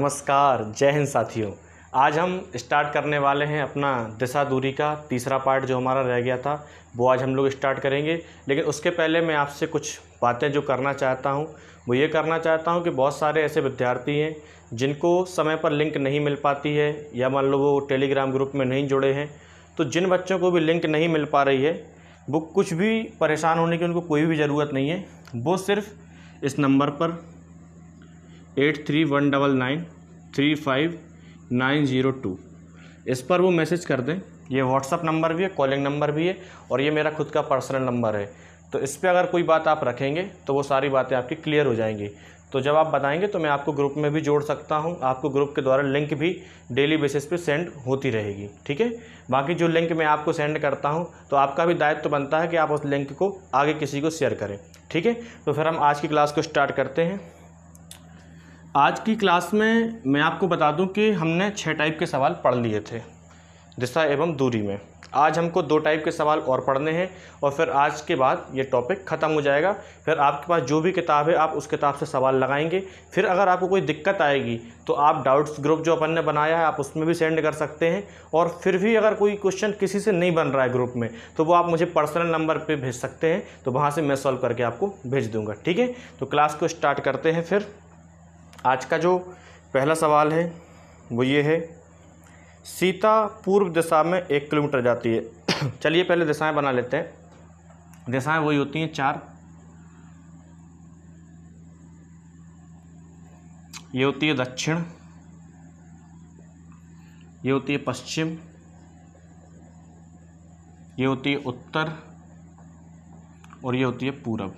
नमस्कार, जय हिंद साथियों। आज हम स्टार्ट करने वाले हैं अपना दिशा दूरी का तीसरा पार्ट जो हमारा रह गया था वो आज हम लोग स्टार्ट करेंगे। लेकिन उसके पहले मैं आपसे कुछ बातें जो करना चाहता हूँ वो ये करना चाहता हूँ कि बहुत सारे ऐसे विद्यार्थी हैं जिनको समय पर लिंक नहीं मिल पाती है या मान लो वो टेलीग्राम ग्रुप में नहीं जुड़े हैं। तो जिन बच्चों को भी लिंक नहीं मिल पा रही है वो कुछ भी परेशान होने की उनको कोई भी ज़रूरत नहीं है। वो सिर्फ इस नंबर पर 8319935902 इस पर वो मैसेज कर दें। ये व्हाट्सअप नंबर भी है, कॉलिंग नंबर भी है और ये मेरा खुद का पर्सनल नंबर है। तो इस पर अगर कोई बात आप रखेंगे तो वो सारी बातें आपकी क्लियर हो जाएंगी। तो जब आप बताएंगे तो मैं आपको ग्रुप में भी जोड़ सकता हूँ। आपको ग्रुप के द्वारा लिंक भी डेली बेसिस पे सेंड होती रहेगी, ठीक है। बाकी जो लिंक मैं आपको सेंड करता हूँ तो आपका भी दायित्व बनता है कि आप उस लिंक को आगे किसी को शेयर करें, ठीक है। तो फिर हम आज की क्लास को स्टार्ट करते हैं। आज की क्लास में मैं आपको बता दूं कि हमने 6 टाइप के सवाल पढ़ लिए थे दिशा एवं दूरी में। आज हमको 2 टाइप के सवाल और पढ़ने हैं और फिर आज के बाद ये टॉपिक ख़त्म हो जाएगा। फिर आपके पास जो भी किताब है आप उस किताब से सवाल लगाएंगे। फिर अगर आपको कोई दिक्कत आएगी तो आप डाउट्स ग्रुप जो अपन ने बनाया है आप उसमें भी सेंड कर सकते हैं। और फिर भी अगर कोई क्वेश्चन किसी से नहीं बन रहा है ग्रुप में तो वो आप मुझे पर्सनल नंबर पर भेज सकते हैं, तो वहाँ से मैं सॉल्व करके आपको भेज दूँगा, ठीक है। तो क्लास को स्टार्ट करते हैं। फिर आज का जो पहला सवाल है वो ये है, सीता पूर्व दिशा में 1 किलोमीटर जाती है। चलिए पहले दिशाएं बना लेते हैं। दिशाएं वही होती हैं 4। ये होती है दक्षिण, ये होती है पश्चिम, ये होती है उत्तर और ये होती है पूरब।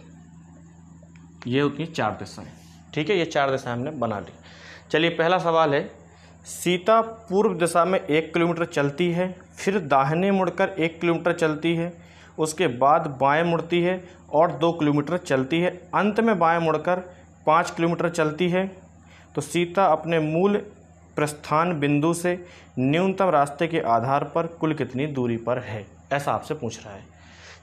ये होती है 4 दिशाएं, ठीक है। ये 4 दिशाएं हमने बना ली। चलिए पहला सवाल है, सीता पूर्व दिशा में 1 किलोमीटर चलती है, फिर दाहिने मुड़कर 1 किलोमीटर चलती है, उसके बाद बाएं मुड़ती है और 2 किलोमीटर चलती है, अंत में बाएं मुड़कर 5 किलोमीटर चलती है। तो सीता अपने मूल प्रस्थान बिंदु से न्यूनतम रास्ते के आधार पर कुल कितनी दूरी पर है, ऐसा आपसे पूछ रहा है।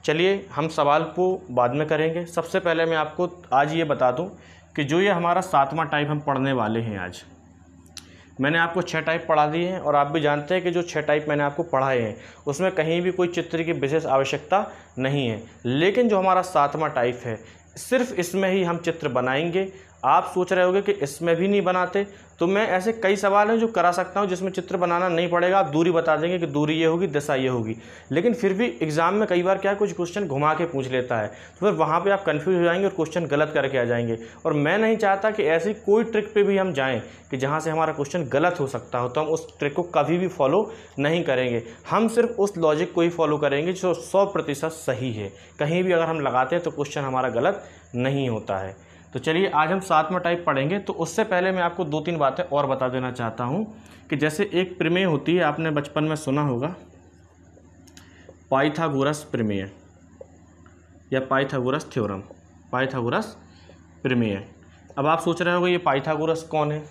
चलिए हम सवाल को बाद में करेंगे। सबसे पहले मैं आपको आज ये बता दूं कि जो ये हमारा 7वां टाइप हम पढ़ने वाले हैं आज, मैंने आपको 6 टाइप पढ़ा दिए हैं और आप भी जानते हैं कि जो 6 टाइप मैंने आपको पढ़ाए हैं उसमें कहीं भी कोई चित्र की विशेष आवश्यकता नहीं है। लेकिन जो हमारा 7वां टाइप है सिर्फ इसमें ही हम चित्र बनाएंगे। आप सोच रहे होंगे कि इसमें भी नहीं बनाते, तो मैं ऐसे कई सवाल हैं जो करा सकता हूं जिसमें चित्र बनाना नहीं पड़ेगा। आप दूरी बता देंगे कि दूरी ये होगी, दिशा ये होगी। लेकिन फिर भी एग्जाम में कई बार क्या कुछ क्वेश्चन घुमा के पूछ लेता है, तो फिर वहाँ पे आप कंफ्यूज हो जाएंगे और क्वेश्चन गलत करके आ जाएंगे। और मैं नहीं चाहता कि ऐसी कोई ट्रिक पे भी हम जाएँ कि जहाँ से हमारा क्वेश्चन गलत हो सकता हो, तो हम उस ट्रिक को कभी भी फॉलो नहीं करेंगे। हम सिर्फ उस लॉजिक को ही फॉलो करेंगे जो 100% सही है। कहीं भी अगर हम लगाते हैं तो क्वेश्चन हमारा गलत नहीं होता है। तो चलिए आज हम 7वां टाइप पढ़ेंगे। तो उससे पहले मैं आपको 2-3 बातें और बता देना चाहता हूं कि जैसे एक प्रमेय होती है, आपने बचपन में सुना होगा, पाइथागोरस प्रमेय या पाइथागोरस थ्योरम, पाइथागोरस प्रमेय। अब आप सोच रहे होंगे ये पाइथागोरस कौन है।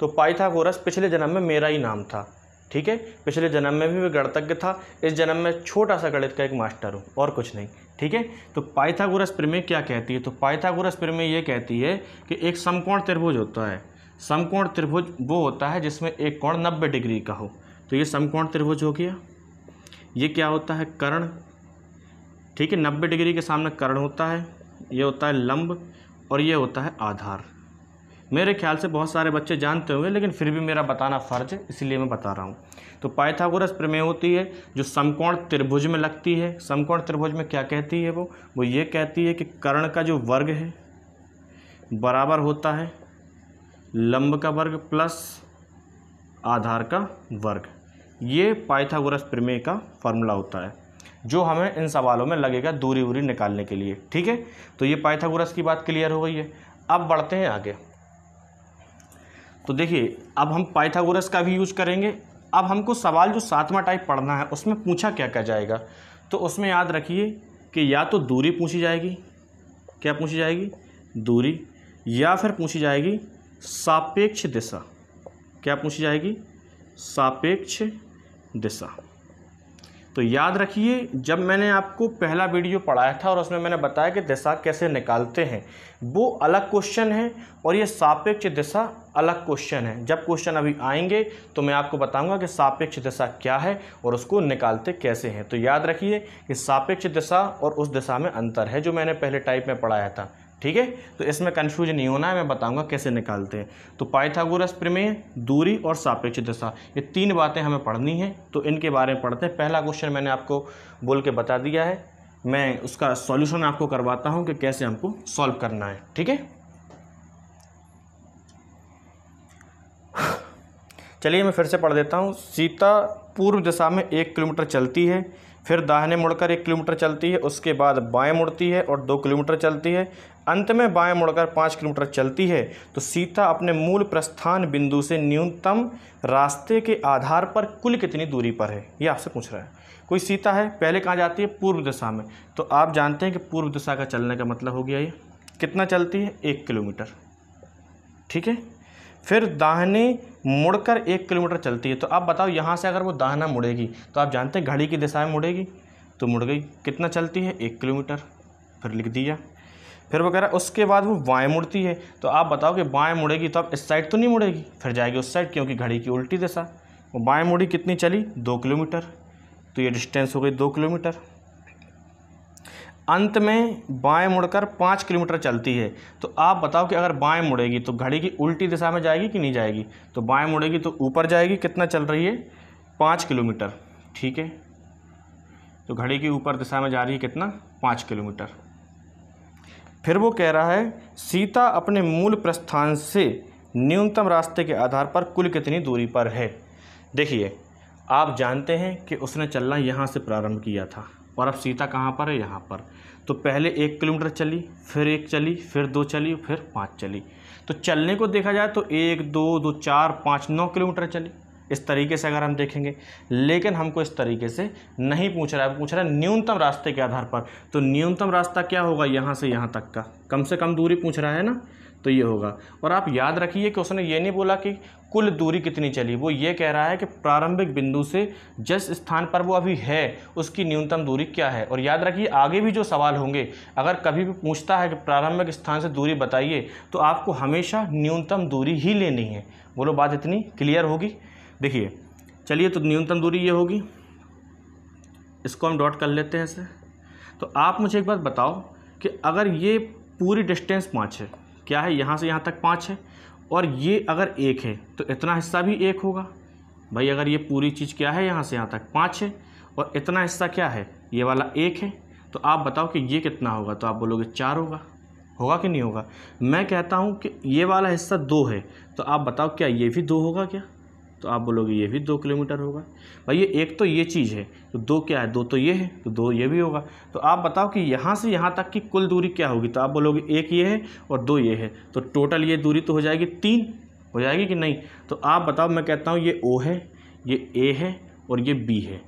तो पाइथागोरस पिछले जन्म में मेरा ही नाम था, ठीक है। पिछले जन्म में भी मैं गणितज्ञ था, इस जन्म में छोटा सा गणित का एक मास्टर हूँ और कुछ नहीं, ठीक है। तो पाइथागोरस प्रमेय क्या कहती है? तो पाइथागोरस प्रमेय ये कहती है कि एक समकोण त्रिभुज होता है। समकोण त्रिभुज वो होता है जिसमें एक कोण 90 डिग्री का हो। तो ये समकोण त्रिभुज हो गया। ये क्या होता है? कर्ण, ठीक है। 90 डिग्री के सामने कर्ण होता है, ये होता है लंब और ये होता है आधार। मेरे ख्याल से बहुत सारे बच्चे जानते होंगे लेकिन फिर भी मेरा बताना फ़र्ज है, इसलिए मैं बता रहा हूँ। तो पाइथागोरस प्रमेय होती है जो समकोण त्रिभुज में लगती है। समकोण त्रिभुज में क्या कहती है वो ये कहती है कि कर्ण का जो वर्ग है बराबर होता है लंब का वर्ग प्लस आधार का वर्ग। ये पाइथागोरस प्रमेय का फॉर्मूला होता है जो हमें इन सवालों में लगेगा दूरी वूरी निकालने के लिए, ठीक है। तो ये पाइथागोरस की बात क्लियर हो गई है। अब बढ़ते हैं आगे। तो देखिए अब हम पाइथागोरस का भी यूज करेंगे। अब हमको सवाल जो 7वां टाइप पढ़ना है उसमें पूछा क्या क्या जाएगा, तो उसमें याद रखिए कि या तो दूरी पूछी जाएगी, क्या पूछी जाएगी? दूरी, या फिर पूछी जाएगी सापेक्ष दिशा। क्या पूछी जाएगी? सापेक्ष दिशा। तो याद रखिए, जब मैंने आपको पहला वीडियो पढ़ाया था और उसमें मैंने बताया कि दिशा कैसे निकालते हैं, वो अलग क्वेश्चन है और ये सापेक्ष दिशा अलग क्वेश्चन है। जब क्वेश्चन अभी आएंगे तो मैं आपको बताऊंगा कि सापेक्ष दिशा क्या है और उसको निकालते कैसे हैं। तो याद रखिए कि सापेक्ष दिशा और उस दिशा में अंतर है, जो मैंने पहले टाइप में पढ़ाया था। ठीक है, तो इसमें कंफ्यूज नहीं होना है, मैं बताऊंगा कैसे निकालते हैं। तो पाइथागोरस प्रमेय, दूरी और सापेक्ष दिशा, ये 3 बातें हमें पढ़नी है, तो इनके बारे में पढ़ते हैं। पहला क्वेश्चन मैंने आपको बोल के बता दिया है, मैं उसका सॉल्यूशन आपको करवाता हूं कि कैसे हमको सॉल्व करना है। ठीक है, चलिए मैं फिर से पढ़ देता हूँ। सीता पूर्व दिशा में 1 किलोमीटर चलती है, फिर दाहिने मुड़कर 1 किलोमीटर चलती है, उसके बाद बाएं मुड़ती है और 2 किलोमीटर चलती है, अंत में बाएं मुड़कर 5 किलोमीटर चलती है। तो सीता अपने मूल प्रस्थान बिंदु से न्यूनतम रास्ते के आधार पर कुल कितनी दूरी पर है, ये आपसे पूछ रहा है। कोई सीता है, पहले कहाँ जाती है, पूर्व दिशा में। तो आप जानते हैं कि पूर्व दिशा का चलने का मतलब हो गया ये कितना चलती है, 1 किलोमीटर। ठीक है, फिर दाहिने मुड़कर 1 किलोमीटर चलती है। तो आप बताओ, यहाँ से अगर वो दाहिना मुड़ेगी तो आप जानते हैं घड़ी की दिशा में मुड़ेगी, तो मुड़ गई, कितना चलती है, 1 किलोमीटर, फिर लिख दिया। फिर वो कह रहा है उसके बाद वो बाएं मुड़ती है, तो आप बताओ कि बाएं मुड़ेगी तो अब इस साइड तो नहीं मुड़ेगी, फिर जाएगी उस साइड, क्योंकि घड़ी की उल्टी दिशा। वो बाएं मुड़ी, कितनी चली, 2 किलोमीटर, तो ये डिस्टेंस हो गई 2 किलोमीटर। अंत में बाएं मुड़कर 5 किलोमीटर चलती है। तो आप बताओ कि अगर बाएं मुड़ेगी तो घड़ी की उल्टी दिशा में जाएगी कि नहीं जाएगी, तो बाएं मुड़ेगी तो ऊपर जाएगी, कितना चल रही है, 5 किलोमीटर। ठीक है, तो घड़ी की ऊपर दिशा में जा रही है कितना, 5 किलोमीटर। फिर वो कह रहा है सीता अपने मूल प्रस्थान से न्यूनतम रास्ते के आधार पर कुल कितनी दूरी पर है। देखिए, आप जानते हैं कि उसने चलना यहाँ से प्रारंभ किया था और अब सीता कहाँ पर है, यहाँ पर। तो पहले 1 किलोमीटर चली, फिर 1 चली, फिर 2 चली, फिर 5 चली। तो चलने को देखा जाए तो 1 2 2 4 5 9 किलोमीटर चली, इस तरीके से अगर हम देखेंगे। लेकिन हमको इस तरीके से नहीं पूछ रहा है, पूछ रहा है न्यूनतम रास्ते के आधार पर। तो न्यूनतम रास्ता क्या होगा, यहाँ से यहाँ तक का कम से कम दूरी पूछ रहा है ना, तो ये होगा। और आप याद रखिए कि उसने ये नहीं बोला कि कुल दूरी कितनी चली, वो ये कह रहा है कि प्रारंभिक बिंदु से जिस स्थान पर वो अभी है उसकी न्यूनतम दूरी क्या है। और याद रखिए, आगे भी जो सवाल होंगे, अगर कभी भी पूछता है कि प्रारंभिक स्थान से दूरी बताइए, तो आपको हमेशा न्यूनतम दूरी ही लेनी है। बोलो, बात इतनी क्लियर होगी। देखिए, चलिए, तो न्यूनतम दूरी ये होगी, इसको हम डॉट कर लेते हैं ऐसे। तो आप मुझे एक बात बताओ कि अगर ये पूरी डिस्टेंस 5 है, क्या है, यहाँ से यहाँ तक 5 है, और ये अगर 1 है तो इतना हिस्सा भी 1 होगा। भाई, अगर ये पूरी चीज़ क्या है, यहाँ से यहाँ तक 5 है और इतना हिस्सा क्या है, ये वाला 1 है, तो आप बताओ कि ये कितना होगा। तो आप बोलोगे 4 होगा कि नहीं होगा। मैं कहता हूँ कि ये वाला हिस्सा 2 है, तो आप बताओ क्या ये भी 2 होगा क्या, तो आप बोलोगे ये भी 2 किलोमीटर होगा। भाई, ये एक तो ये चीज़ है, तो 2 क्या है, 2 तो ये है, तो 2 ये भी होगा। तो आप बताओ कि यहाँ से यहाँ तक की कुल दूरी क्या होगी, तो आप बोलोगे 1 ये है और 2 ये है, तो टोटल ये दूरी तो हो जाएगी 3, हो जाएगी कि नहीं। तो आप बताओ, मैं कहता हूँ ये O है, ये A है और ये B है,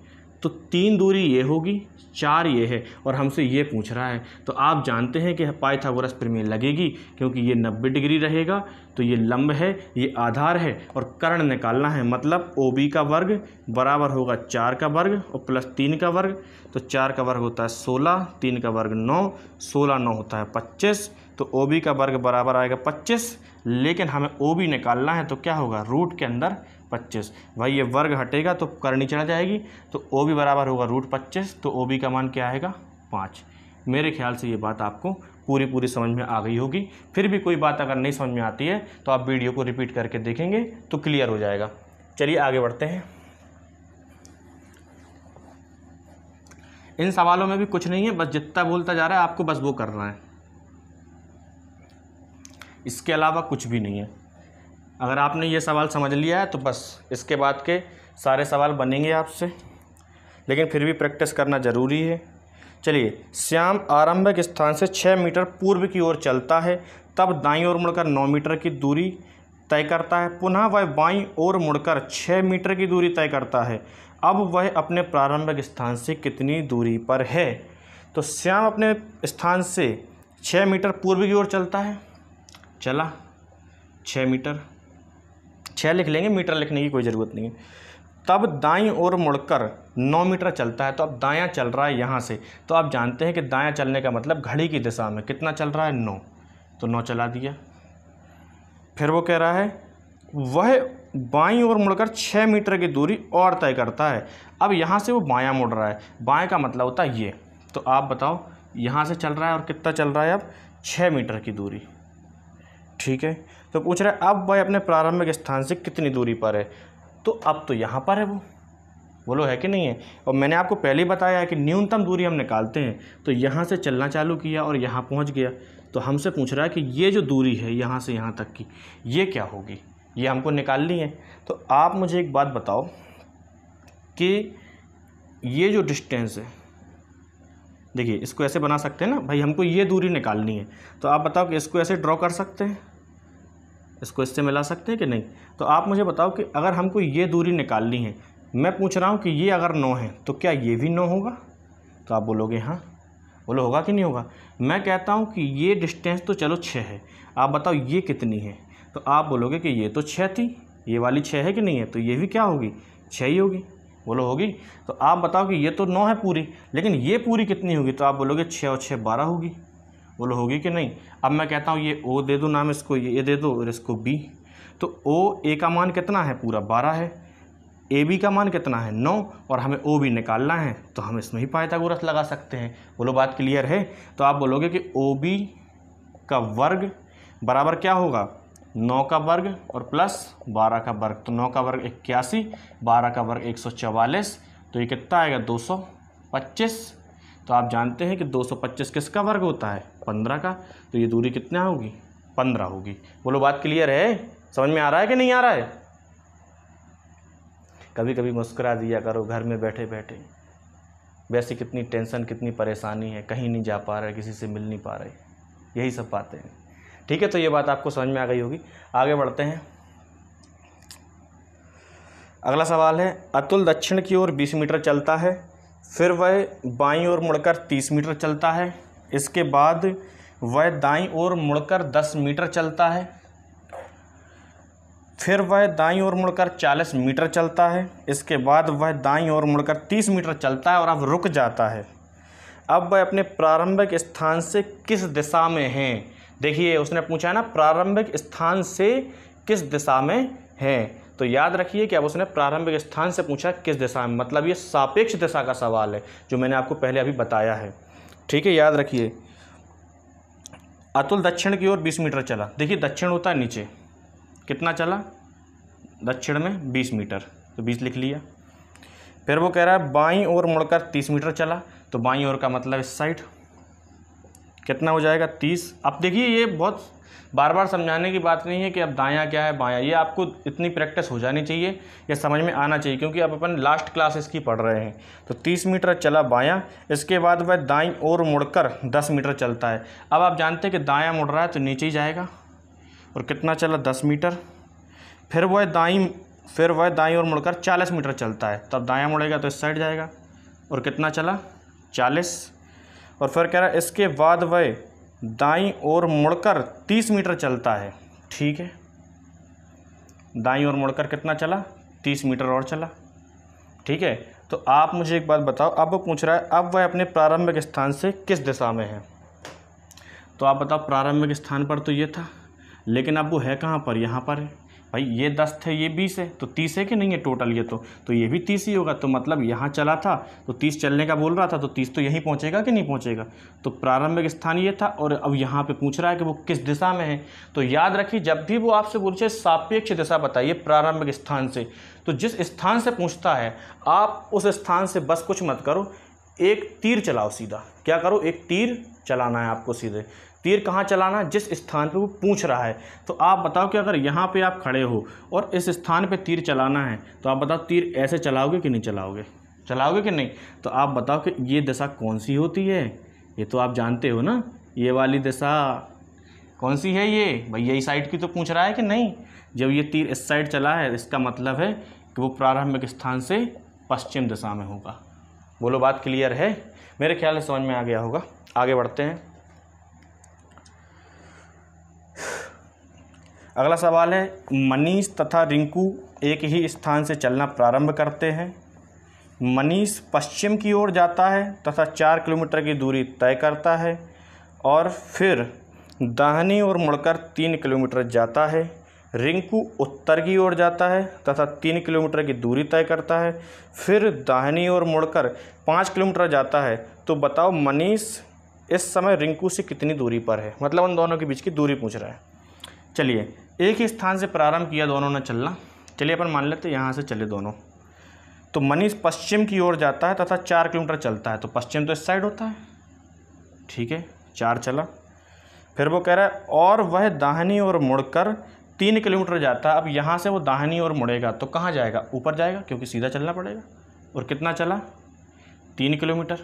तो 3 दूरी ये होगी, 4 ये है, और हमसे ये पूछ रहा है। तो आप जानते हैं कि पाइथागोरस प्रमेय लगेगी, क्योंकि ये 90 डिग्री रहेगा, तो ये लंब है, ये आधार है, और कर्ण निकालना है। मतलब OB का वर्ग बराबर होगा 4 का वर्ग और प्लस 3 का वर्ग। तो 4 का वर्ग होता है 16, 3 का वर्ग 9, 16 9 होता है 25। तो OB का वर्ग बराबर आएगा 25, लेकिन हमें OB निकालना है, तो क्या होगा, रूट के अंदर 25। भाई, ये वर्ग हटेगा तो करनी चढ़ जाएगी, तो OB बराबर होगा √25, तो OB का मान क्या आएगा, 5। मेरे ख्याल से ये बात आपको पूरी समझ में आ गई होगी। फिर भी कोई बात अगर नहीं समझ में आती है तो आप वीडियो को रिपीट करके देखेंगे तो क्लियर हो जाएगा। चलिए आगे बढ़ते हैं। इन सवालों में भी कुछ नहीं है, बस जितना बोलता जा रहा है आपको बस वो करना है, इसके अलावा कुछ भी नहीं है। अगर आपने ये सवाल समझ लिया है तो बस इसके बाद के सारे सवाल बनेंगे आपसे, लेकिन फिर भी प्रैक्टिस करना ज़रूरी है। चलिए, श्याम आरंभिक स्थान से 6 मीटर पूर्व की ओर चलता है, तब दाईं ओर मुड़कर 9 मीटर की दूरी तय करता है। पुनः वह बाईं ओर मुड़कर 6 मीटर की दूरी तय करता है। अब वह अपने प्रारंभिक स्थान से कितनी दूरी पर है। तो श्याम अपने स्थान से 6 मीटर पूर्व की ओर चलता है, चला 6 मीटर, 6 लिख लेंगे, मीटर लिखने की कोई ज़रूरत नहीं है। तब दाईं ओर मुड़कर 9 मीटर चलता है। तो अब दायां चल रहा है यहाँ से, तो आप जानते हैं कि दायां चलने का मतलब घड़ी की दिशा में कितना चल रहा है, 9, तो 9 चला दिया। फिर वो कह रहा है वह बाईं ओर मुड़कर 6 मीटर की दूरी और तय करता है। अब यहाँ से वो बायां मुड़ रहा है, बाएं का मतलब होता है ये, तो आप बताओ यहाँ से चल रहा है और कितना चल रहा है, अब 6 मीटर की दूरी, ठीक है। तो पूछ रहा है अब वह अपने प्रारंभिक स्थान से कितनी दूरी पर है, तो अब तो यहाँ पर है वो, बोलो है कि नहीं है। और मैंने आपको पहले ही बताया है कि न्यूनतम दूरी हम निकालते हैं, तो यहाँ से चलना चालू किया और यहाँ पहुँच गया, तो हमसे पूछ रहा है कि ये जो दूरी है यहाँ से यहाँ तक की, ये क्या होगी, ये हमको निकालनी है। तो आप मुझे एक बात बताओ कि ये जो डिस्टेंस है, देखिए इसको ऐसे बना सकते हैं ना भाई, हमको ये दूरी निकालनी है, तो आप बताओ कि इसको ऐसे ड्रॉ कर सकते हैं, इसको इससे मिला सकते हैं कि नहीं। तो आप मुझे बताओ कि अगर हमको ये दूरी निकालनी है, मैं पूछ रहा हूँ कि ये अगर 9 है तो क्या ये भी 9 होगा, तो आप बोलोगे हाँ, बोलो होगा कि नहीं होगा। मैं कहता हूँ कि ये डिस्टेंस तो चलो 6 है, आप बताओ ये कितनी है, तो आप बोलोगे कि ये तो 6 थी, ये वाली 6 है कि नहीं है, तो ये भी क्या होगी, 6 ही होगी, बोलो होगी। तो आप बताओ कि ये तो 9 है पूरी, लेकिन ये पूरी कितनी होगी, तो आप बोलोगे 6 और 6 12 होगी, बोलो होगी कि नहीं। अब मैं कहता हूँ ये ओ दे दो नाम इसको, ये दे दो और इसको बी, तो ओ ए का मान कितना है, पूरा 12 है, ए बी का मान कितना है 9, और हमें ओ बी निकालना है, तो हम इसमें ही पाइथागोरस लगा सकते हैं। बोलो बात क्लियर है। तो आप बोलोगे कि ओ बी का वर्ग बराबर क्या होगा, 9 का वर्ग और प्लस 12 का वर्ग, तो 9 का वर्ग 81, 12 का वर्ग 144, तो ये कितना आएगा 225। तो आप जानते हैं कि 225 किसका वर्ग होता है, 15 का, तो ये दूरी कितना होगी, 15 होगी। बोलो बात क्लियर है, समझ में आ रहा है कि नहीं आ रहा है। कभी कभी मुस्कुरा दिया करो घर में बैठे बैठे, वैसे कितनी टेंशन कितनी परेशानी है, कहीं नहीं जा पा रहे, किसी से मिल नहीं पा रहे, यही सब बातें हैं, ठीक है। तो ये बात आपको समझ में आ गई होगी। आगे बढ़ते हैं। अगला सवाल है अतुल दक्षिण की ओर 20 मीटर चलता है, फिर वह बाईं ओर मुड़कर 30 मीटर चलता है, इसके बाद वह दाईं ओर मुड़कर 10 मीटर चलता है, फिर वह दाईं ओर मुड़कर 40 मीटर चलता है, इसके बाद वह दाईं ओर मुड़कर 30 मीटर चलता है और अब रुक जाता है। अब वह अपने प्रारंभिक स्थान से किस दिशा में है। देखिए उसने पूछा है ना प्रारंभिक स्थान से किस दिशा में है, तो याद रखिए कि अब उसने प्रारंभिक स्थान से पूछा किस दिशा में, मतलब ये सापेक्ष दिशा का सवाल है, जो मैंने आपको पहले अभी बताया है, ठीक है। याद रखिए अतुल दक्षिण की ओर 20 मीटर चला, देखिए दक्षिण होता है नीचे, कितना चला दक्षिण में 20 मीटर, तो 20 लिख लिया। फिर वो कह रहा है बाईं ओर मुड़कर 30 मीटर चला, तो बाईं ओर का मतलब इस साइड, कितना हो जाएगा 30। अब देखिए ये बहुत बार बार समझाने की बात नहीं है कि अब दायां क्या है बायां, ये आपको इतनी प्रैक्टिस हो जानी चाहिए, ये समझ में आना चाहिए, क्योंकि अब अपन लास्ट क्लास इसकी पढ़ रहे हैं। तो 30 मीटर चला बायां, इसके बाद वह दाईं ओर मुड़कर 10 मीटर चलता है। अब आप जानते हैं कि दायां मुड़ रहा है तो नीचे ही जाएगा, और कितना चला 10 मीटर। फिर वह दाईं ओर मुड़कर 40 मीटर चलता है, तब दायां मुड़ेगा तो इस साइड जाएगा, और कितना चला 40। और फिर कह रहा है इसके बाद वह दाईं ओर मुड़कर 30 मीटर चलता है, ठीक है। दाईं ओर मुड़कर कितना चला 30 मीटर और चला, ठीक है। तो आप मुझे एक बात बताओ, अब वो पूछ रहा है अब वह अपने प्रारंभिक स्थान से किस दिशा में है, तो आप बताओ प्रारंभिक स्थान पर तो ये था, लेकिन अब वो है कहाँ पर, यहाँ पर है। भाई ये 10 थे ये 20 है, तो 30 है कि नहीं है टोटल, ये तो ये भी 30 ही होगा, तो मतलब यहाँ चला था तो 30 चलने का बोल रहा था, तो 30 तो यहीं पहुँचेगा कि नहीं पहुँचेगा। तो प्रारंभिक स्थान ये था, और अब यहाँ पे पूछ रहा है कि वो किस दिशा में है। तो याद रखिए जब भी वो आपसे पूछे सापेक्ष दिशा बताइए प्रारंभिक स्थान से, तो जिस स्थान से पूछता है आप उस स्थान से बस कुछ मत करो, एक तीर चलाओ सीधा। क्या करो, एक तीर चलाना है आपको सीधे। तीर कहाँ चलाना, जिस स्थान पे वो पूछ रहा है। तो आप बताओ कि अगर यहाँ पे आप खड़े हो और इस स्थान पे तीर चलाना है, तो आप बताओ तीर ऐसे चलाओगे कि नहीं चलाओगे, चलाओगे कि नहीं। तो आप बताओ कि ये दिशा कौन सी होती है, ये तो आप जानते हो ना, ये वाली दिशा कौन सी है, ये भाई यही साइड की तो पूछ रहा है कि नहीं। जब ये तीर इस साइड चला है इसका मतलब है कि वो प्रारंभिक स्थान से पश्चिम दिशा में होगा। बोलो बात क्लियर है, मेरे ख्याल से समझ में आ गया होगा। आगे बढ़ते हैं। अगला सवाल है, मनीष तथा रिंकू एक ही स्थान से चलना प्रारंभ करते हैं। मनीष पश्चिम की ओर जाता है तथा 4 किलोमीटर की दूरी तय करता है और फिर दाहिनी ओर मुड़कर 3 किलोमीटर जाता है। रिंकू उत्तर की ओर जाता है तथा 3 किलोमीटर की दूरी तय करता है, फिर दाहिनी ओर मुड़कर 5 किलोमीटर जाता है। तो बताओ मनीष इस समय रिंकू से कितनी दूरी पर है, मतलब उन दोनों के बीच की दूरी पूछ रहा है। चलिए, एक ही स्थान से प्रारंभ किया दोनों ने चलना। चलिए अपन मान लेते हैं यहाँ से चले दोनों। तो मनीष पश्चिम की ओर जाता है तथा 4 किलोमीटर चलता है, तो पश्चिम तो इस साइड होता है, ठीक है, 4 चला। फिर वो कह रहा है और वह दाहिनी ओर मुड़कर 3 किलोमीटर जाता है। अब यहाँ से वो दाहिनी ओर मुड़ेगा तो कहाँ जाएगा, ऊपर जाएगा, क्योंकि सीधा चलना पड़ेगा। और कितना चला, 3 किलोमीटर।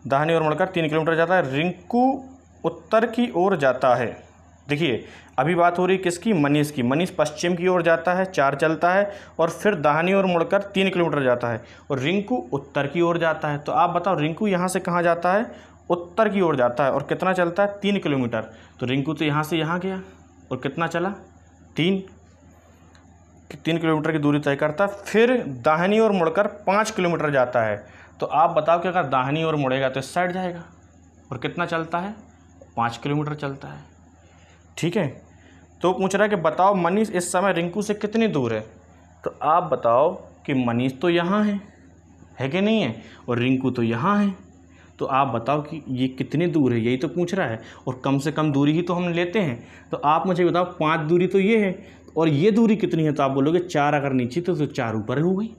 दाहिनी ओर मुड़कर 3 किलोमीटर जाता है। रिंकू उत्तर की ओर जाता है। देखिए अभी बात हो रही किसकी, मनीष की। मनीष पश्चिम की ओर जाता है, 4 चलता है और फिर दाहिनी ओर मुड़कर 3 किलोमीटर जाता है। और रिंकू उत्तर की ओर जाता है। तो आप बताओ रिंकू यहाँ से कहाँ जाता है, उत्तर की ओर जाता है और कितना चलता है, 3 किलोमीटर। तो रिंकू तो यहाँ से यहाँ गया और कितना चला, 3 किलोमीटर की दूरी तय करता है। फिर दाहिनी ओर मुड़कर 5 किलोमीटर जाता है। तो आप बताओ कि अगर दाहिनी ओर मुड़ेगा तो इस साइड जाएगा और कितना चलता है, 5 किलोमीटर चलता है, ठीक है। तो पूछ रहा है कि बताओ मनीष इस समय रिंकू से कितनी दूर है। तो आप बताओ कि मनीष तो यहाँ है कि नहीं है, और रिंकू तो यहाँ है। तो आप बताओ कि ये कितनी दूर है, यही तो पूछ रहा है। और कम से कम दूरी ही तो हम लेते हैं। तो आप मुझे बताओ 5 दूरी तो ये है और ये दूरी कितनी है। तो आप बोलोगे 4 अगर नीचे तो 4 ऊपर हो गई,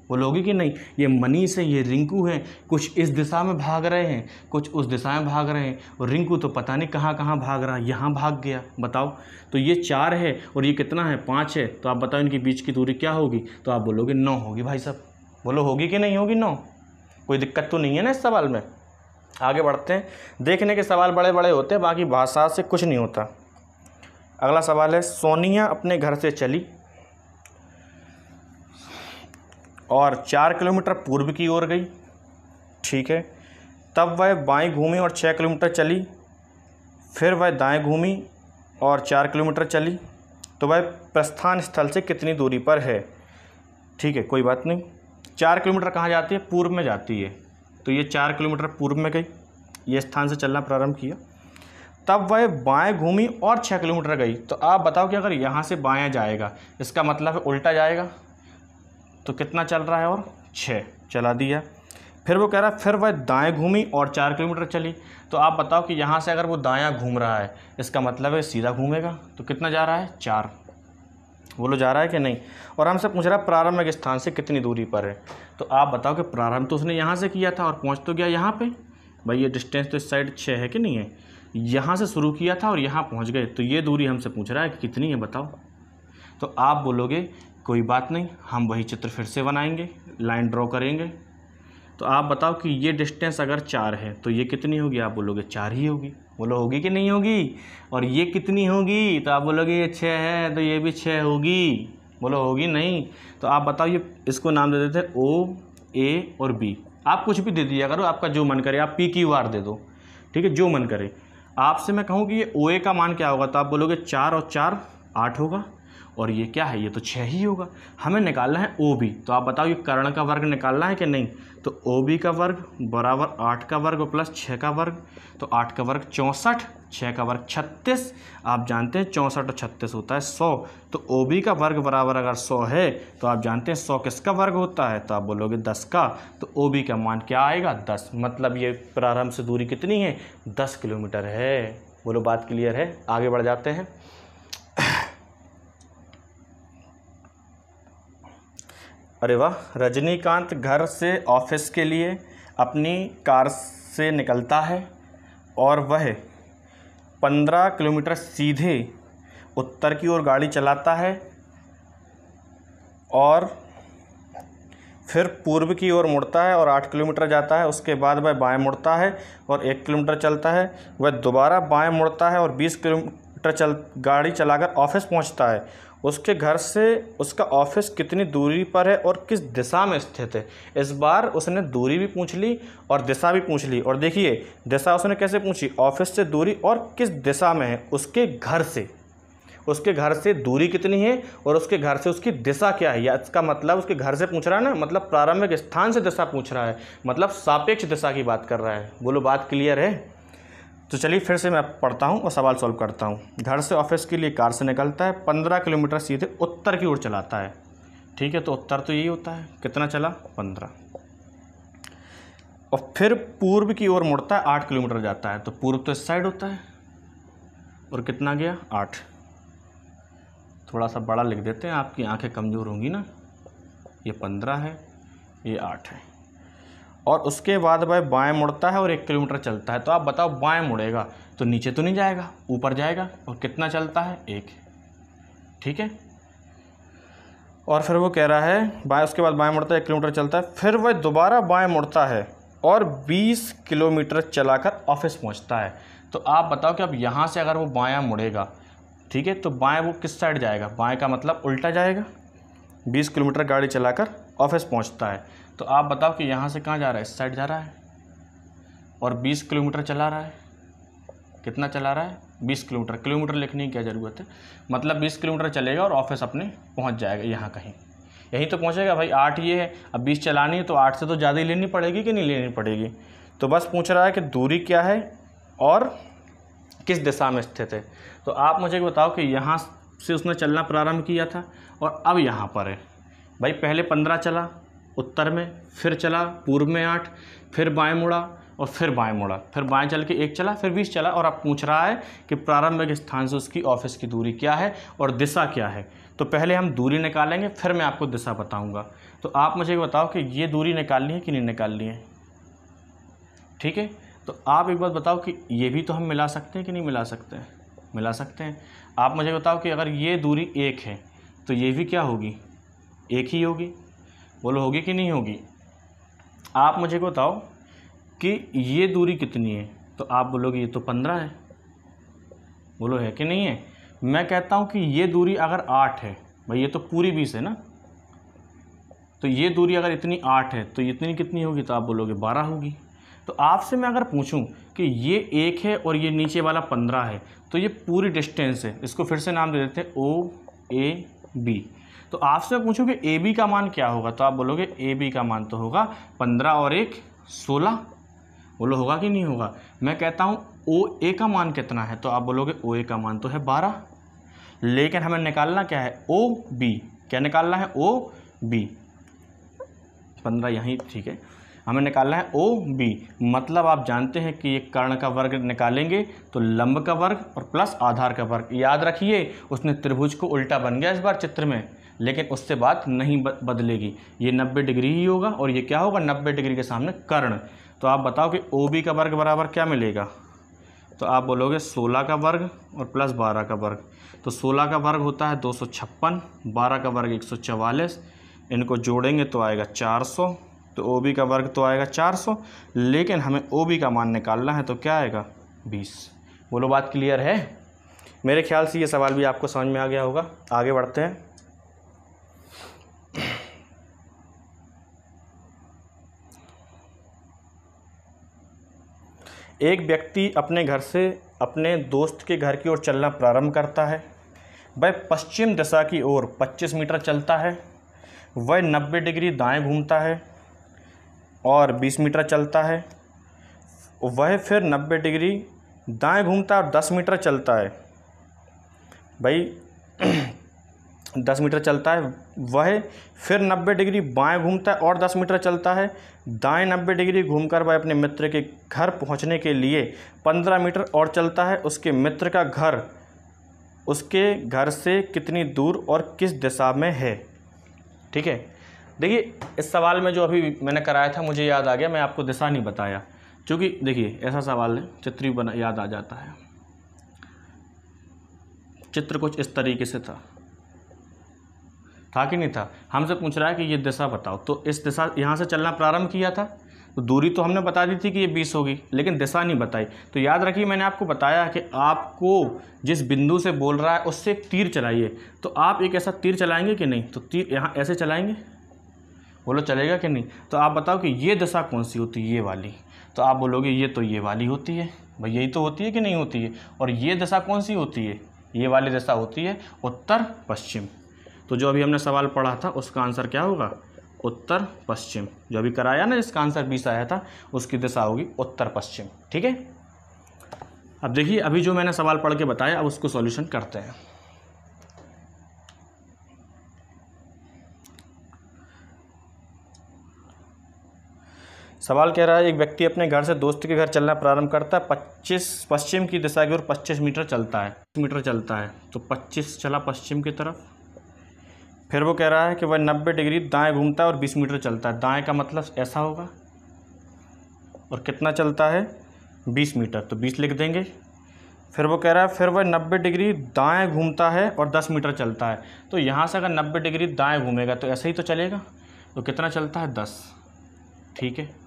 बोलोगे कि नहीं। ये मनीष है, ये रिंकू है, कुछ इस दिशा में भाग रहे हैं, कुछ उस दिशा में भाग रहे हैं। और रिंकू तो पता नहीं कहाँ कहाँ भाग रहा है, यहाँ भाग गया। बताओ, तो ये 4 है और ये कितना है, 5 है। तो आप बताओ इनके बीच की दूरी क्या होगी। तो आप बोलोगे 9 होगी। भाई साहब बोलो, होगी कि नहीं होगी 9। कोई दिक्कत तो नहीं है ना इस सवाल में। आगे बढ़ते हैं। देखने के सवाल बड़े बड़े होते हैं, बाकी भाषा से कुछ नहीं होता। अगला सवाल है, सोनिया अपने घर से चली और 4 किलोमीटर पूर्व की ओर गई, ठीक है। तब वह बाएं घूमी और 6 किलोमीटर चली। फिर वह दाएं घूमी और 4 किलोमीटर चली। तो वह प्रस्थान स्थल से कितनी दूरी पर है, ठीक है, कोई बात नहीं। 4 किलोमीटर कहाँ जाती है, पूर्व में जाती है। तो ये 4 किलोमीटर पूर्व में गई, ये स्थान से चलना प्रारंभ किया। तब वह बाएं घूमी और 6 किलोमीटर गई। तो आप बताओ कि अगर यहाँ से बाएं जाएगा, इसका मतलब है उल्टा जाएगा। तो कितना चल रहा है, और 6 चला दिया। फिर वो कह रहा है फिर वह दाएं घूमी और 4 किलोमीटर चली। तो आप बताओ कि यहाँ से अगर वो दायां घूम रहा है, इसका मतलब है सीधा घूमेगा। तो कितना जा रहा है, 4। बोलो जा रहा है कि नहीं। और हमसे पूछ रहा है प्रारंभिक स्थान से कितनी दूरी पर है। तो आप बताओ कि प्रारंभ तो उसने यहाँ से किया था और पहुँच तो गया यहाँ पे। भाई ये डिस्टेंस तो इस साइड 6 है कि नहीं है। यहाँ से शुरू किया था और यहाँ पहुँच गए। तो ये दूरी हमसे पूछ रहा है कि कितनी है, बताओ। तो आप बोलोगे कोई बात नहीं, हम वही चित्र फिर से बनाएंगे, लाइन ड्रॉ करेंगे। तो आप बताओ कि ये डिस्टेंस अगर 4 है तो ये कितनी होगी। आप बोलोगे 4 ही होगी। बोलो होगी कि नहीं होगी। और ये कितनी होगी। तो आप बोलोगे ये 6 है तो ये भी 6 होगी। बोलो होगी नहीं। तो आप बताओ, ये इसको नाम दे देते हैं O, A और B। आप कुछ भी दे दिया करो, आपका जो मन करे। आप PQR दे दो, ठीक है, जो मन करे। आपसे मैं कहूँ कि ये OA का मान क्या होगा। तो आप बोलोगे 4 और 4 8 होगा। और ये क्या है, ये तो 6 ही होगा। हमें निकालना है OB। तो आप बताओ ये कर्ण का वर्ग निकालना है कि नहीं। तो OB का वर्ग बराबर 8 का वर्ग प्लस 6 का वर्ग। तो 8 का वर्ग 64, 6 का वर्ग 36। आप जानते हैं 64 और 36 होता है 100। तो OB का वर्ग बराबर अगर 100 है तो आप जानते हैं 100 किसका वर्ग होता है। तो आप बोलोगे 10 का। तो OB का मान क्या आएगा, 10। मतलब ये प्रारंभ से दूरी कितनी है, 10 किलोमीटर है। बोलो बात क्लियर है। आगे बढ़ जाते हैं। अरे वाह। रजनीकांत घर से ऑफिस के लिए अपनी कार से निकलता है और वह 15 किलोमीटर सीधे उत्तर की ओर गाड़ी चलाता है और फिर पूर्व की ओर मुड़ता है और 8 किलोमीटर जाता है। उसके बाद वह बाएं मुड़ता है और 1 किलोमीटर चलता है। वह दोबारा बाएं मुड़ता है और 20 किलोमीटर गाड़ी चलाकर ऑफिस पहुंचता है उसके घर से उसका ऑफिस कितनी दूरी पर है और किस दिशा में स्थित है। इस बार उसने दूरी भी पूछ ली और दिशा भी पूछ ली। और देखिए दिशा उसने कैसे पूछी, ऑफिस से दूरी और किस दिशा में है, उसके घर से। उसके घर से दूरी कितनी है और उसके घर से उसकी दिशा क्या है। या इसका मतलब उसके घर से पूछ रहा है ना, मतलब प्रारंभिक स्थान से दिशा पूछ रहा है, मतलब सापेक्ष दिशा की बात कर रहा है। बोलो बात क्लियर है। तो चलिए फिर से मैं पढ़ता हूँ और सवाल सॉल्व करता हूँ। घर से ऑफिस के लिए कार से निकलता है, 15 किलोमीटर सीधे उत्तर की ओर चलाता है। ठीक है, तो उत्तर तो यही होता है, कितना चला 15। और फिर पूर्व की ओर मुड़ता है, 8 किलोमीटर जाता है। तो पूर्व तो इस साइड होता है और कितना गया 8। थोड़ा सा बड़ा लिख देते हैं, आपकी आंखें कमज़ोर होंगी ना। ये 15 है, ये 8 है। और उसके बाद वह बाएं मुड़ता है और 1 किलोमीटर चलता है। तो आप बताओ बाएं मुड़ेगा तो नीचे तो नहीं जाएगा, ऊपर जाएगा। और कितना चलता है 1। ठीक है, और फिर वो कह रहा है बाएं, उसके बाद बाएं मुड़ता है 1 किलोमीटर चलता है। फिर वह दोबारा बाएं मुड़ता है और 20 किलोमीटर चलाकर ऑफिस पहुंचता है। तो आप बताओ कि अब यहाँ से अगर वो बायां मुड़ेगा, ठीक है, तो बाएं वो किस साइड जाएगा, बाएं का मतलब उल्टा जाएगा। 20 किलोमीटर गाड़ी चलाकर ऑफिस पहुंचता है। तो आप बताओ कि यहाँ से कहाँ जा रहा है, इस साइड जा रहा है और 20 किलोमीटर चला रहा है। कितना चला रहा है 20 किलोमीटर। किलोमीटर लिखने की क्या ज़रूरत है, मतलब 20 किलोमीटर चलेगा और ऑफिस अपने पहुँच जाएगा यहाँ कहीं, यहीं तो पहुँचेगा भाई। 8 ये है, अब 20 चलानी है तो 8 से तो ज़्यादा ही लेनी पड़ेगी कि नहीं लेनी पड़ेगी। तो बस पूछ रहा है कि दूरी क्या है और किस दिशा में स्थित है। तो आप मुझे बताओ कि यहाँ से उसने चलना प्रारंभ किया था और अब यहाँ पर है। भाई पहले 15 चला उत्तर में, फिर चला पूर्व में 8, फिर बाएं मुड़ा और फिर बाएं मुड़ा, फिर बाएं चल के 1 चला, फिर 20 चला। और अब पूछ रहा है कि प्रारंभिक स्थान से उसकी ऑफिस की दूरी क्या है और दिशा क्या है। तो पहले हम दूरी निकालेंगे, फिर मैं आपको दिशा बताऊँगा। तो आप मुझे बताओ कि ये दूरी निकालनी है कि नहीं निकालनी है। ठीक है, तो आप एक बात बताओ कि ये भी तो हम मिला सकते हैं कि नहीं मिला सकते हैं, मिला सकते हैं। आप मुझे बताओ कि अगर ये दूरी 1 है तो ये भी क्या होगी, 1 ही होगी। बोलो होगी कि नहीं होगी। आप मुझे बताओ कि ये दूरी कितनी है, तो आप बोलोगे ये तो 15 है। बोलो है कि नहीं है। मैं कहता हूँ कि ये दूरी अगर 8 है, भाई ये तो पूरी 20 है ना, तो ये दूरी अगर इतनी 8 है तो इतनी कितनी होगी, तो आप बोलोगे 12 होगी। तो आपसे मैं अगर पूछूं कि ये 1 है और ये नीचे वाला 15 है, तो ये पूरी डिस्टेंस है। इसको फिर से नाम दे देते हैं OAB। तो आपसे मैं पूछूं कि AB का मान क्या होगा, तो आप बोलोगे AB का मान तो होगा 15 और 1 16। बोलो होगा कि नहीं होगा। मैं कहता हूँ OA का मान कितना है, तो आप बोलोगे OA का मान तो है 12। लेकिन हमें निकालना क्या है, OB। क्या निकालना है, OB। 15 यहीं, ठीक है, हमें निकालना है OB। मतलब आप जानते हैं कि ये कर्ण का वर्ग निकालेंगे तो लंब का वर्ग और प्लस आधार का वर्ग। याद रखिए उसने त्रिभुज को उल्टा बन गया इस बार चित्र में, लेकिन उससे बात नहीं बदलेगी। ये 90 डिग्री ही होगा और ये क्या होगा, 90 डिग्री के सामने कर्ण। तो आप बताओ कि OB का वर्ग बराबर क्या मिलेगा, तो आप बोलोगे 16 का वर्ग और प्लस 12 का वर्ग। तो 16 का वर्ग होता है 256, 12 का वर्ग 144, इनको जोड़ेंगे तो आएगा 400। तो OB का वर्ग तो आएगा 400, लेकिन हमें OB का मान निकालना है तो क्या आएगा 20। बोलो बात क्लियर है। मेरे ख्याल से ये सवाल भी आपको समझ में आ गया होगा। आगे बढ़ते हैं। एक व्यक्ति अपने घर से अपने दोस्त के घर की ओर चलना प्रारंभ करता है। वह पश्चिम दिशा की ओर 25 मीटर चलता है। वह 90 डिग्री दाएं घूमता है और 20 मीटर चलता है। वह फिर 90 डिग्री दाएं घूमता है और 10 मीटर चलता है। भाई 10 मीटर चलता है। वह फिर 90 डिग्री बाएं घूमता है और 10 मीटर चलता है। दाएं 90 डिग्री घूमकर वह अपने मित्र के घर पहुंचने के लिए 15 मीटर और चलता है। उसके मित्र का घर उसके घर से कितनी दूर और किस दिशा में है। ठीक है, देखिए इस सवाल में जो अभी मैंने कराया था मुझे याद आ गया, मैं आपको दिशा नहीं बताया, क्योंकि देखिए ऐसा सवाल है चित्र भी बना याद आ जाता है। चित्र कुछ इस तरीके से था कि नहीं था। हमसे पूछ रहा है कि ये दिशा बताओ, तो इस दिशा यहाँ से चलना प्रारंभ किया था तो दूरी तो हमने बता दी थी कि ये 20 होगी, लेकिन दिशा नहीं बताई। तो याद रखिए मैंने आपको बताया कि आपको जिस बिंदु से बोल रहा है उससे एक तीर चलाइए। तो आप एक ऐसा तीर चलाएंगे कि नहीं? तो तीर यहाँ ऐसे चलाएंगे, बोलो चलेगा कि नहीं? तो आप बताओ कि ये दिशा कौन सी होती है? ये वाली। तो आप बोलोगे ये तो ये वाली होती है। भाई यही तो होती है कि नहीं होती है? और ये दिशा कौन सी होती है? ये वाली दिशा होती है उत्तर पश्चिम। तो जो अभी हमने सवाल पढ़ा था उसका आंसर क्या होगा? उत्तर पश्चिम। जो अभी कराया ना, जिसका आंसर 20 आया था, उसकी दिशा होगी उत्तर पश्चिम। ठीक है, अब देखिए अभी जो मैंने सवाल पढ़ के बताया, अब उसको सॉल्यूशन करते हैं। सवाल कह रहा है एक व्यक्ति अपने घर से दोस्त के घर चलना प्रारंभ करता है, 25 पश्चिम की दिशा की ओर 25 मीटर चलता है। तो 25 चला पश्चिम की तरफ। फिर वो कह रहा है कि वह 90 डिग्री दाएं घूमता है और 20 मीटर चलता है। दाएं का मतलब ऐसा होगा, और कितना चलता है? 20 मीटर। तो 20 लिख देंगे। फिर वो कह रहा है फिर वह 90 डिग्री दाएं घूमता है और 10 मीटर चलता है। तो यहाँ से अगर 90 डिग्री दाएं घूमेगा तो ऐसे ही तो चलेगा। तो कितना चलता है? 10। ठीक है।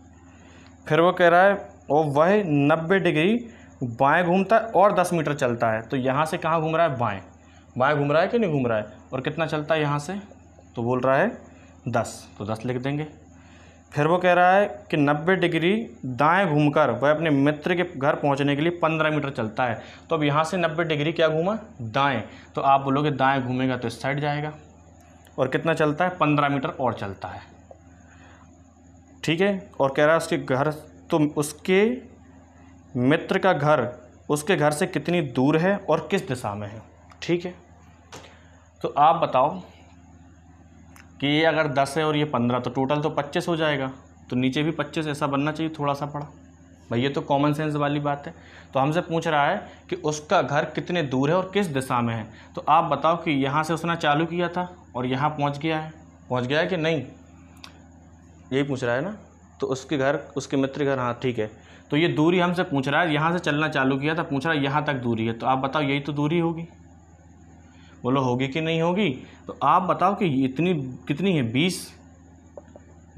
फिर वो कह रहा है और वह 90 डिग्री बाएं घूमता है और 10 मीटर चलता है। तो यहाँ से कहाँ घूम रहा है? बाएं घूम रहा है कि नहीं घूम रहा है? और कितना चलता है यहाँ से? तो बोल रहा है 10। तो 10 लिख देंगे। फिर वो कह रहा है कि 90 डिग्री दाएं घूमकर वह अपने मित्र के घर पहुंचने के लिए 15 मीटर चलता है। तो अब यहाँ से 90 डिग्री क्या घूमा? दाएं। तो आप बोलोगे दाएं घूमेगा तो इस साइड जाएगा। और कितना चलता है? 15 मीटर और चलता है। ठीक है। और कह रहा है उसके घर, तो उसके मित्र का घर उसके घर से कितनी दूर है और किस दिशा में है? ठीक है। तो आप बताओ कि ये अगर 10 है और ये 15, तो टोटल तो 25 हो जाएगा। तो नीचे भी 25 ऐसा बनना चाहिए, थोड़ा सा पड़ा। भाई ये तो कॉमन सेंस वाली बात है। तो हमसे पूछ रहा है कि उसका घर कितने दूर है और किस दिशा में है। तो आप बताओ कि यहाँ से उसने चालू किया था और यहाँ पहुँच गया है कि नहीं? यही पूछ रहा है ना। तो उसके घर, उसके मित्र घर, हाँ ठीक है। तो ये दूरी हमसे पूछ रहा है, यहाँ से चलना चालू किया था, पूछ रहा है यहाँ तक दूरी है। तो आप बताओ यही तो दूरी होगी। बोलो होगी कि नहीं होगी? तो आप बताओ कि इतनी कितनी है? 20।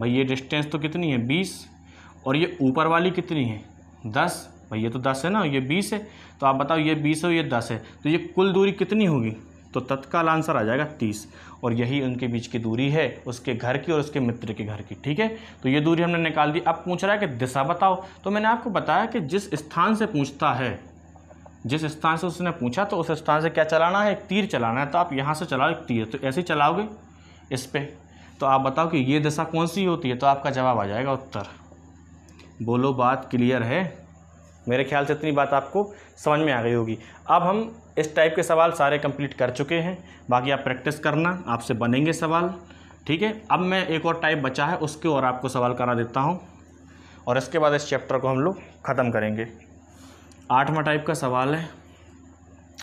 भाई ये डिस्टेंस तो कितनी है? 20। और ये ऊपर वाली कितनी है? 10। भाई ये तो 10 है ना, ये 20 है। तो आप बताओ ये 20 है, ये 10 है, तो ये कुल दूरी कितनी होगी? तो तत्काल आंसर आ जाएगा 30। और यही उनके बीच की दूरी है, उसके घर की और उसके मित्र के घर की। ठीक है। तो ये दूरी हमने निकाल दी। अब पूछ रहा है कि दिशा बताओ। तो मैंने आपको बताया कि जिस स्थान से पूछता है, जिस स्थान से उसने पूछा, तो उस स्थान से क्या चलाना है? एक तीर चलाना है। तो आप यहाँ से चलाओ एक तीर, तो ऐसे ही चलाओगे इस पे। तो आप बताओ कि ये दिशा कौन सी होती है? तो आपका जवाब आ जाएगा उत्तर। बोलो बात क्लियर है? मेरे ख्याल से इतनी बात आपको समझ में आ गई होगी। अब हम इस टाइप के सवाल सारे कंप्लीट कर चुके हैं, बाकी आप प्रैक्टिस करना, आपसे बनेंगे सवाल। ठीक है। अब मैं एक और टाइप बचा है, उसके और आपको सवाल करा देता हूँ, और इसके बाद इस चैप्टर को हम लोग ख़त्म करेंगे। 8वां टाइप का सवाल है।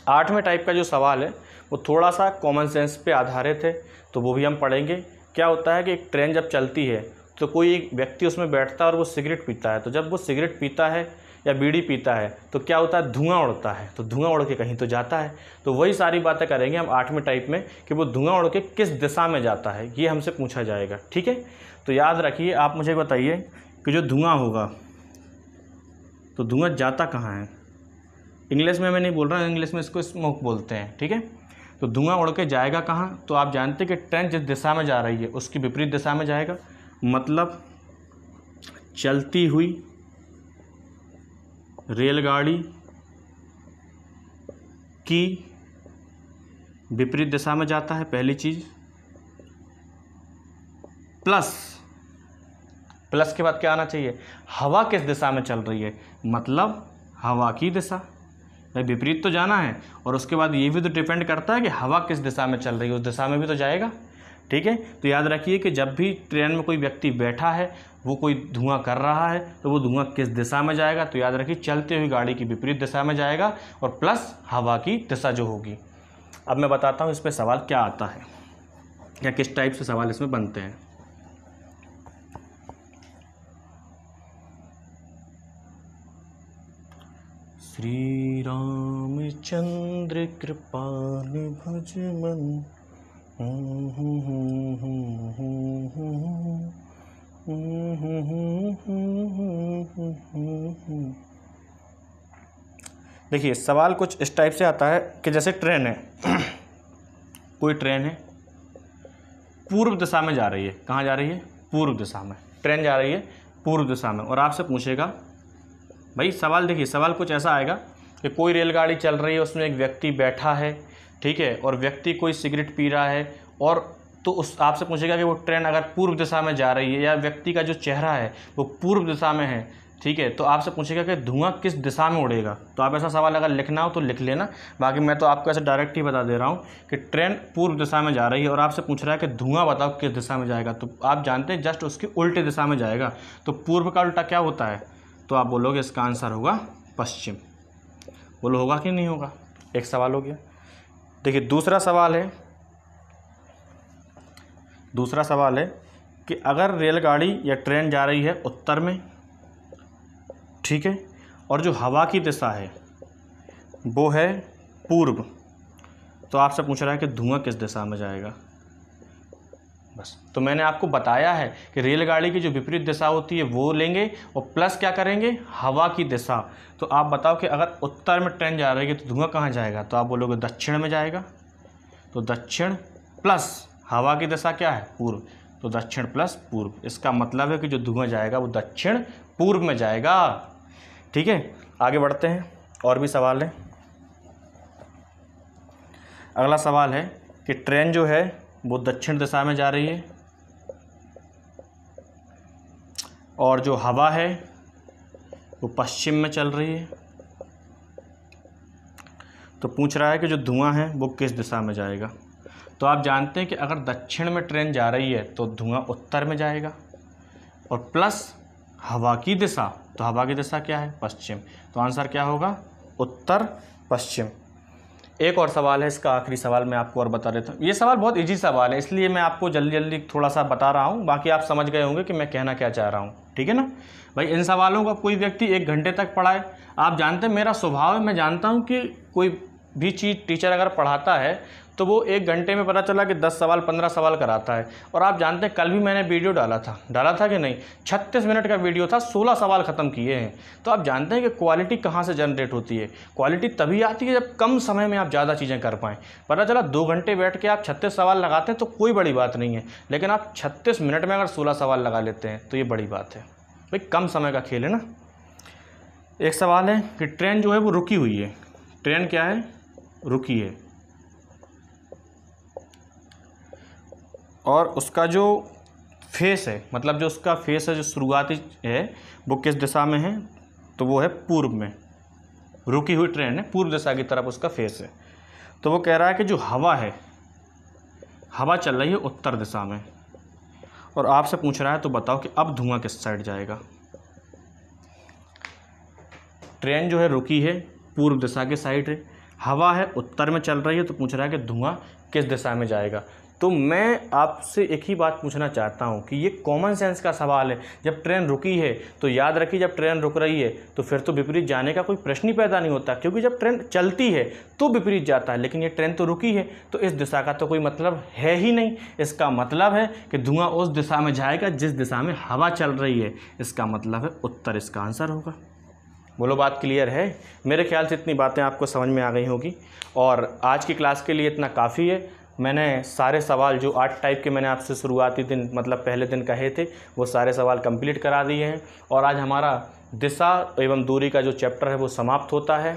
8वें टाइप का जो सवाल है वो थोड़ा सा कॉमन सेंस पे आधारित है, तो वो भी हम पढ़ेंगे। क्या होता है कि एक ट्रेन जब चलती है तो कोई एक व्यक्ति उसमें बैठता है और वो सिगरेट पीता है। तो जब वो सिगरेट पीता है या बीड़ी पीता है तो क्या होता है? धुआं उड़ता है। तो धुआं उड़ के कहीं तो जाता है। तो वही सारी बातें करेंगे हम 8वें टाइप में कि वो धुआं उड़ के किस दिशा में जाता है, ये हमसे पूछा जाएगा। ठीक है। तो याद रखिए, आप मुझे बताइए कि जो धुआं होगा, तो धुआं जाता कहाँ है? इंग्लिश में मैं नहीं बोल रहा हूँ, इंग्लिश में इसको स्मोक बोलते हैं। ठीक है। तो धुआं उड़ के जाएगा कहाँ? तो आप जानते हैं कि ट्रेन जिस दिशा में जा रही है उसकी विपरीत दिशा में जाएगा। मतलब चलती हुई रेलगाड़ी की विपरीत दिशा में जाता है, पहली चीज। प्लस के बाद क्या आना चाहिए? हवा किस दिशा में चल रही है, मतलब हवा की दिशा। भाई विपरीत तो जाना है, और उसके बाद ये भी तो डिपेंड करता है कि हवा किस दिशा में चल रही है, उस दिशा में भी तो जाएगा। ठीक है। तो याद रखिए कि जब भी ट्रेन में कोई व्यक्ति बैठा है, वो कोई धुआं कर रहा है, तो वो धुआं किस दिशा में जाएगा? तो याद रखिए चलते हुई गाड़ी की विपरीत दिशा में जाएगा, और प्लस हवा की दिशा जो होगी। अब मैं बताता हूँ इस पर सवाल क्या आता है, या किस टाइप से सवाल इसमें बनते हैं। श्री रामचंद्र कृपाल भज मन। देखिए सवाल कुछ इस टाइप से आता है कि जैसे ट्रेन है कोई ट्रेन है पूर्व दिशा में जा रही है। कहाँ जा रही है? पूर्व दिशा में। ट्रेन जा रही है पूर्व दिशा में और आपसे पूछेगा भाई सवाल, देखिए सवाल कुछ ऐसा आएगा कि कोई रेलगाड़ी चल रही है, उसमें एक व्यक्ति बैठा है, ठीक है, और व्यक्ति कोई सिगरेट पी रहा है, और तो उस आपसे पूछेगा कि वो ट्रेन अगर पूर्व दिशा में जा रही है या व्यक्ति का जो चेहरा है वो पूर्व दिशा में है, ठीक है, तो आपसे पूछेगा कि धुआं किस दिशा में उड़ेगा। तो आप ऐसा सवाल अगर लिखना हो तो लिख लेना, बाकी मैं तो आपको ऐसे डायरेक्ट ही बता दे रहा हूँ कि ट्रेन पूर्व दिशा में जा रही है और आपसे पूछ रहा है कि धुआं बताओ किस दिशा में जाएगा। तो आप जानते हैं जस्ट उसकी उल्टी दिशा में जाएगा। तो पूर्व का उल्टा क्या होता है? तो आप बोलोगे इसका आंसर होगा पश्चिम। बोलो होगा कि नहीं होगा? एक सवाल हो गया। देखिए दूसरा सवाल है कि अगर रेलगाड़ी या ट्रेन जा रही है उत्तर में, ठीक है, और जो हवा की दिशा है वो है पूर्व, तो आपसे पूछ रहा है कि धुआं किस दिशा में जाएगा। बस तो मैंने आपको बताया है कि रेलगाड़ी की जो विपरीत दिशा होती है वो लेंगे और प्लस क्या करेंगे? हवा की दिशा। तो आप बताओ कि अगर उत्तर में ट्रेन जा रही है तो धुआं कहाँ जाएगा? तो आप बोलोगे दक्षिण में जाएगा। तो दक्षिण प्लस हवा की दिशा क्या है? पूर्व। तो दक्षिण प्लस पूर्व, इसका मतलब है कि जो धुआं जाएगा वो दक्षिण पूर्व में जाएगा। ठीक है, आगे बढ़ते हैं, और भी सवाल है। अगला सवाल है कि ट्रेन जो है वो दक्षिण दिशा में जा रही है और जो हवा है वो पश्चिम में चल रही है। तो पूछ रहा है कि जो धुआं है वो किस दिशा में जाएगा। तो आप जानते हैं कि अगर दक्षिण में ट्रेन जा रही है तो धुआं उत्तर में जाएगा, और प्लस हवा की दिशा, तो हवा की दिशा क्या है? पश्चिम। तो आंसर क्या होगा? उत्तर पश्चिम। एक और सवाल है, इसका आखिरी सवाल मैं आपको और बता देता हूँ। ये सवाल बहुत इजी सवाल है, इसलिए मैं आपको जल्दी जल्दी थोड़ा सा बता रहा हूँ, बाकी आप समझ गए होंगे कि मैं कहना क्या चाह रहा हूँ। ठीक है ना भाई? इन सवालों का कोई व्यक्ति 1 घंटे तक पढ़ाए, आप जानते हैं मेरा स्वभाव है, मैं जानता हूँ कि कोई भी चीज़ टीचर अगर पढ़ाता है तो वो 1 घंटे में पता चला कि 10 सवाल 15 सवाल कराता है। और आप जानते हैं कल भी मैंने वीडियो डाला था कि नहीं? 36 मिनट का वीडियो था, 16 सवाल ख़त्म किए हैं। तो आप जानते हैं कि क्वालिटी कहाँ से जनरेट होती है? क्वालिटी तभी आती है जब कम समय में आप ज़्यादा चीज़ें कर पाएँ। पता चला 2 घंटे बैठ के आप 36 सवाल लगाते हैं तो कोई बड़ी बात नहीं है, लेकिन आप 36 मिनट में अगर 16 सवाल लगा लेते हैं तो ये बड़ी बात है भाई, कम समय का खेल है ना। एक सवाल है कि ट्रेन जो है वो रुकी हुई है। ट्रेन क्या है? रुकी है, और उसका जो फेस है, मतलब जो उसका फेस है, जो शुरुआती है वो किस दिशा में है? तो वो है पूर्व में। रुकी हुई ट्रेन है, पूर्व दिशा की तरफ उसका फेस है। तो वो कह रहा है कि जो हवा है, हवा चल रही है उत्तर दिशा में, और आपसे पूछ रहा है तो बताओ कि अब धुआं किस साइड जाएगा। ट्रेन जो है रुकी है, पूर्व दिशा के साइड है, हवा है उत्तर में चल रही है, तो पूछ रहा है कि धुआं किस दिशा में जाएगा। तो मैं आपसे एक ही बात पूछना चाहता हूं कि ये कॉमन सेंस का सवाल है। जब ट्रेन रुकी है तो याद रखिए, जब ट्रेन रुक रही है तो फिर तो विपरीत जाने का कोई प्रश्न ही पैदा नहीं होता, क्योंकि जब ट्रेन चलती है तो विपरीत जाता है, लेकिन ये ट्रेन तो रुकी है तो इस दिशा का तो कोई मतलब है ही नहीं। इसका मतलब है कि धुआं उस दिशा में जाएगा जिस दिशा में हवा चल रही है। इसका मतलब है उत्तर इसका आंसर होगा। बोलो बात क्लियर है? मेरे ख्याल से इतनी बातें आपको समझ में आ गई होगी, और आज की क्लास के लिए इतना काफ़ी है। मैंने सारे सवाल जो 8 टाइप के मैंने आपसे शुरुआती दिन मतलब पहले दिन कहे थे वो सारे सवाल कंप्लीट करा दिए हैं, और आज हमारा दिशा एवं दूरी का जो चैप्टर है वो समाप्त होता है।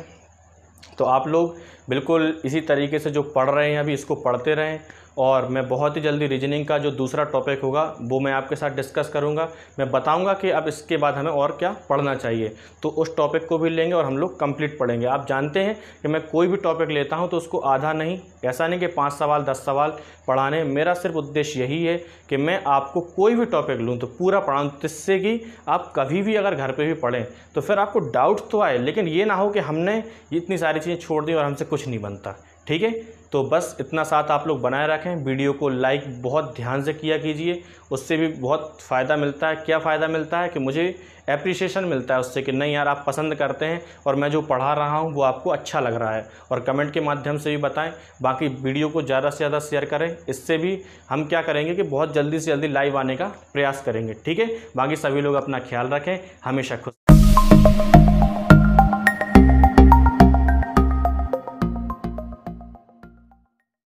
तो आप लोग बिल्कुल इसी तरीके से जो पढ़ रहे हैं अभी इसको पढ़ते रहें, और मैं बहुत ही जल्दी रीजनिंग का जो दूसरा टॉपिक होगा वो मैं आपके साथ डिस्कस करूंगा। मैं बताऊंगा कि अब इसके बाद हमें और क्या पढ़ना चाहिए, तो उस टॉपिक को भी लेंगे और हम लोग कंप्लीट पढ़ेंगे। आप जानते हैं कि मैं कोई भी टॉपिक लेता हूं तो उसको आधा नहीं, ऐसा नहीं कि 5 सवाल 10 सवाल पढ़ाने। मेरा सिर्फ उद्देश्य यही है कि मैं आपको कोई भी टॉपिक लूँ तो पूरा पढ़ाऊँ, जिससे कि आप कभी भी अगर घर पर भी पढ़ें तो फिर आपको डाउट तो आए, लेकिन ये ना हो कि हमने इतनी सारी चीज़ें छोड़ दी और हमसे कुछ नहीं बनता। ठीक है, तो बस इतना साथ आप लोग बनाए रखें। वीडियो को लाइक बहुत ध्यान से किया कीजिए, उससे भी बहुत फ़ायदा मिलता है। क्या फ़ायदा मिलता है कि मुझे एप्रिसिएशन मिलता है उससे कि नहीं यार आप पसंद करते हैं और मैं जो पढ़ा रहा हूँ वो आपको अच्छा लग रहा है। और कमेंट के माध्यम से भी बताएं। बाकी वीडियो को ज़्यादा से ज़्यादा शेयर करें, इससे भी हम क्या करेंगे कि बहुत जल्दी से जल्दी लाइव आने का प्रयास करेंगे। ठीक है, बाकी सभी लोग अपना ख्याल रखें, हमेशा खुश।